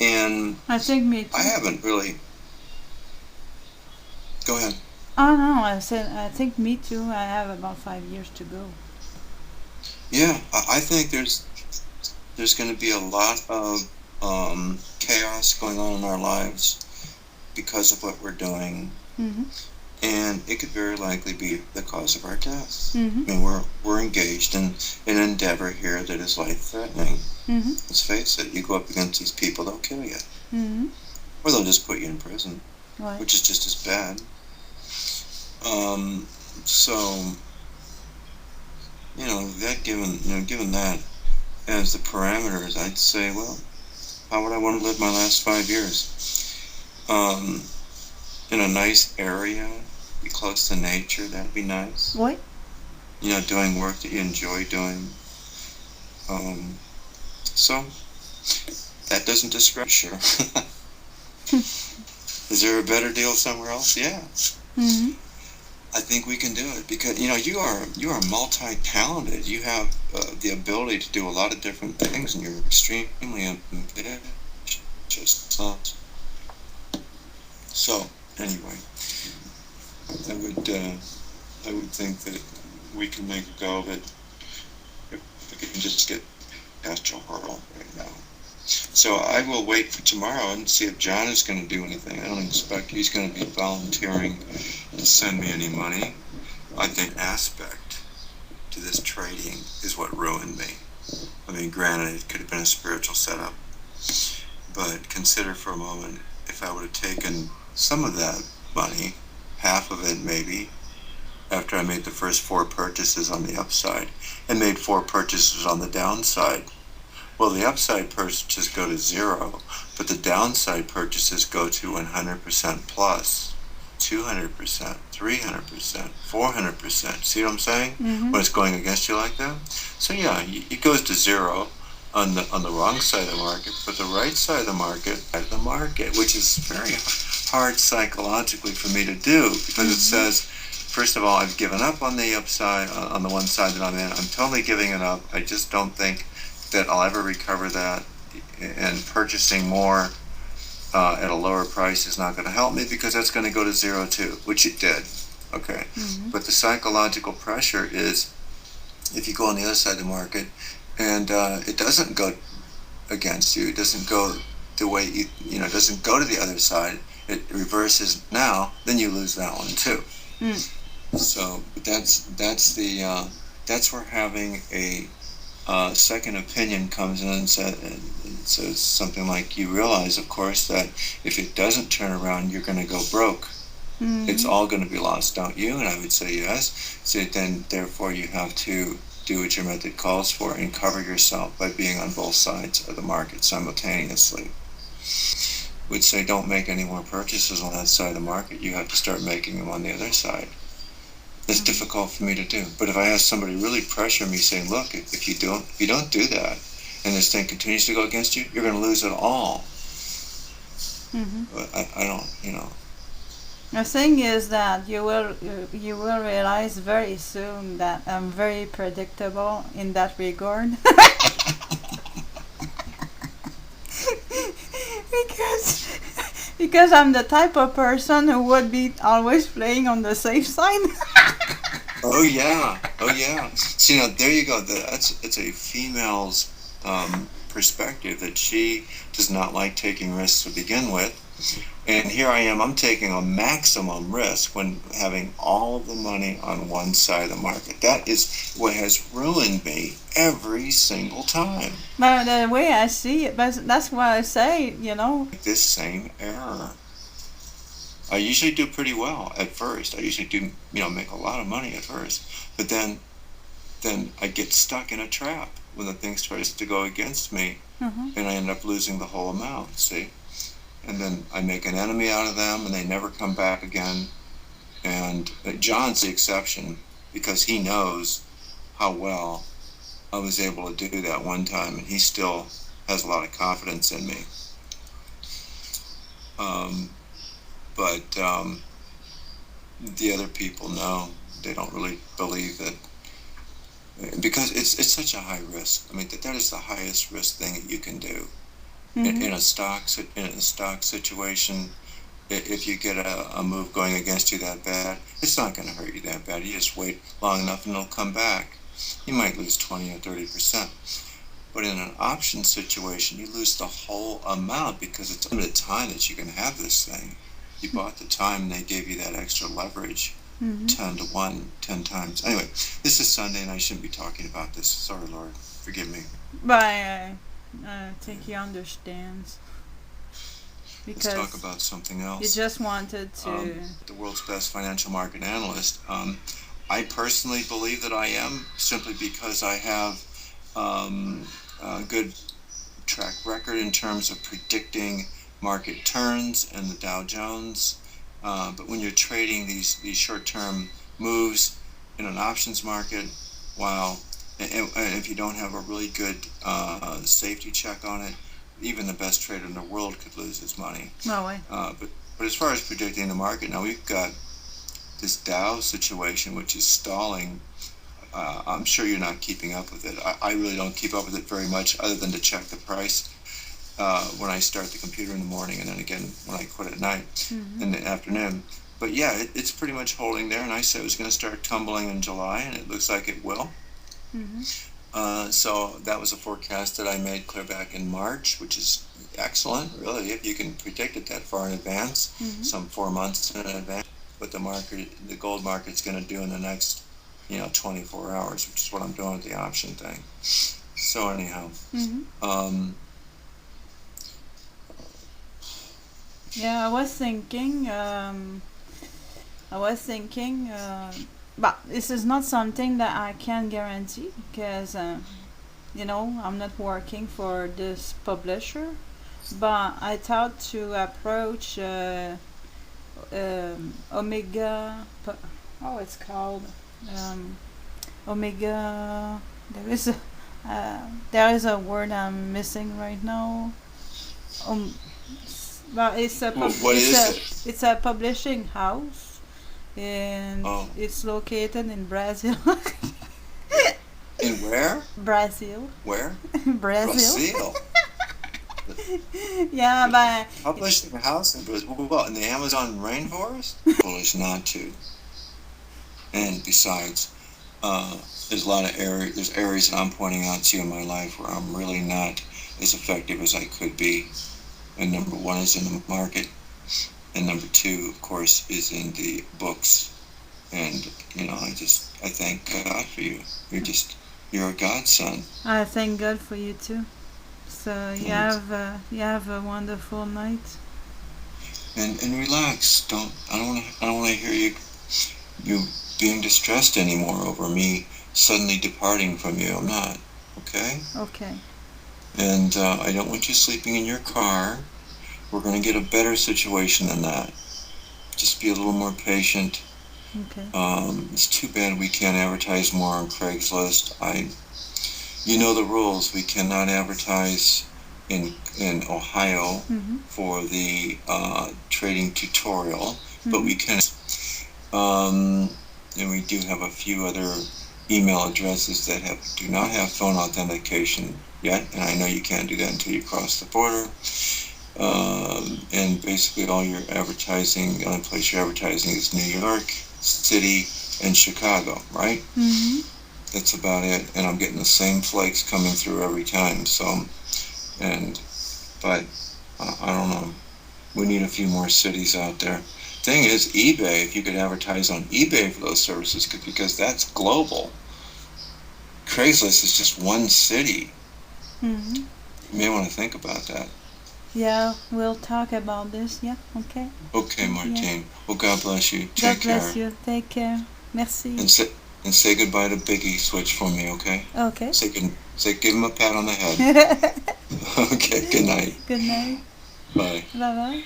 And I think me too. I haven't really. Go ahead. Oh no, I said I think me too. I have about 5 years to go. Yeah, I think there's going to be a lot of chaos going on in our lives because of what we're doing, Mhm. and it could very likely be the cause of our death. Mhm. I mean, we're engaged in an endeavor here that is life-threatening. Mhm. Let's face it. You go up against these people, they'll kill you, Mhm. or they'll just put you in prison, Right. which is just as bad. Um, so given that as the parameters, I'd say, well, how would I want to live my last 5 years? Um, in a nice area, be close to nature, that'd be nice. What? Doing work that you enjoy doing. So that doesn't describe, sure. Is there a better deal somewhere else? Yeah. Mhm. I think we can do it because you are multi-talented. You have the ability to do a lot of different things, and you're extremely ambitious. So anyway, I would I would think that we can make a go of it if we can just get past your hurdle right now. So I will wait for tomorrow and see if John is going to do anything. I don't expect he's going to be volunteering to send me any money. I think aspect to this trading is what ruined me. I mean, granted, it could have been a spiritual setup, but consider for a moment if I would have taken some of that money, half of it maybe, after I made the first 4 purchases on the upside, and made 4 purchases on the downside. Well, the upside purchases go to 0, but the downside purchases go to 100% plus, 200%, 300%, 400%. See what I'm saying? Mhm. When it's going against you like that? So yeah, it goes to 0 on the wrong side of the market, but the right side of the market, which is very hard psychologically for me to do because it says, first of all, I've given up on the upside, on the one side that I'm in. I'm totally giving it up. I just don't think that I'll ever recover that, and purchasing more at a lower price is not going to help me because that's going to go to 0 too, which it did. Okay, but the psychological pressure is if you go on the other side of the market and it doesn't go against you, it doesn't go the way it doesn't go to the other side, it reverses now, then you lose that one too. Mm. So that's where having a second opinion comes in and says something like, you realize, of course, that if it doesn't turn around, you're going to go broke. It's all going to be lost, don't you? And I would say yes. So then, therefore, you have to do what your method calls for and cover yourself by being on both sides of the market simultaneously. Would say don't make any more purchases on that side of the market. You have to start making them on the other side. It's difficult for me to do. But if I have somebody really pressure me saying, look, if you don't do that and this thing continues to go against you, you're going to lose it all. But I don't. The thing is that you will realize very soon that I'm very predictable in that regard. because because I'm the type of person who would be always playing on the safe side. Oh yeah, oh yeah. See, now there you go. It's a female's perspective that she does not like taking risks to begin with, and here I am. I'm taking a maximum risk when having all the money on one side of the market. That is what has ruined me every single time. But the way I see it, but that's why I say. This same error. I usually do pretty well at first. I usually do, make a lot of money at first, but then I get stuck in a trap when the thing starts to go against me, and I end up losing the whole amount. See, and then I make an enemy out of them, and they never come back again. And John's the exception because he knows how well I was able to do that one time, and he still has a lot of confidence in me. But the other people know they don't really believe that because it's such a high risk. I mean that is the highest risk thing that you can do. in a stock situation, if you get a move going against you that bad, it's not going to hurt you that bad. You just wait long enough and it'll come back. You might lose 20 or 30%. But in an option situation, you lose the whole amount because it's limited time that you can have this thing. You bought the time and they gave you that extra leverage, 10 to 1, 10 times. Anyway, this is Sunday and I shouldn't be talking about this. Sorry, Lord. Forgive me. But I think he understands. Because let's talk about something else. You just wanted to... the world's best financial market analyst. I personally believe that I am, simply because I have a good track record in terms of predicting market turns and the Dow Jones. But when you're trading these short-term moves in an options market, wow, and if you don't have a really good safety check on it, even the best trader in the world could lose his money. No way. But as far as predicting the market, now we've got this Dow situation, which is stalling. I'm sure you're not keeping up with it. I really don't keep up with it very much, other than to check the price when I start the computer in the morning, and then again when I quit at night in the afternoon. But yeah, it's pretty much holding there, and I said it was going to start tumbling in July, and it looks like it will. So that was a forecast that I made clear back in March, which is excellent, really, if you can predict it that far in advance, some 4 months in advance, what the gold market's going to do in the next, 24 hours, which is what I'm doing with the option thing. So anyhow, yeah, I was thinking, but this is not something that I can guarantee because, I'm not working for this publisher. But I thought to approach Omega. Oh, it's called Omega. There is a word I'm missing right now. But it's it's a publishing house. And it's located in Brazil. In where? Brazil. Where? Brazil. Yeah, but published in a house in Brazil. Well, in the Amazon rainforest? Foolish not to. And besides, there's a lot of there's areas that I'm pointing out to you in my life where I'm really not as effective as I could be. And number one is in the market. And number two, of course, is in the books. And, I thank God for you. You're a godson. I thank God for you too. So you have a wonderful night. And relax. I don't want to hear you being distressed anymore over me suddenly departing from you. I'm not. Okay? Okay. And I don't want you sleeping in your car. We're going to get a better situation than that. Just be a little more patient. Okay. It's too bad we can't advertise more on Craigslist. You know the rules. We cannot advertise in Ohio for the trading tutorial, but we can. And we do have a few other email addresses that do not have phone authentication yet, and I know you can't do that until you cross the border. And basically all your advertising, the only place you're advertising is New York City and Chicago, right? That's about it. And I'm getting the same flakes coming through every time. But I don't know. We need a few more cities out there. Thing is, eBay, if you could advertise on eBay for those services, because that's global. Craigslist is just one city. You may want to think about that. Yeah, we'll talk about this. Yeah, okay. Okay, Martine. Yeah. Well, God bless you. Take care. God bless you. Take care. Merci. And say goodbye to Biggie Switch for me, okay? Okay. Give him a pat on the head. Okay, good night. Good night. Bye. Bye-bye.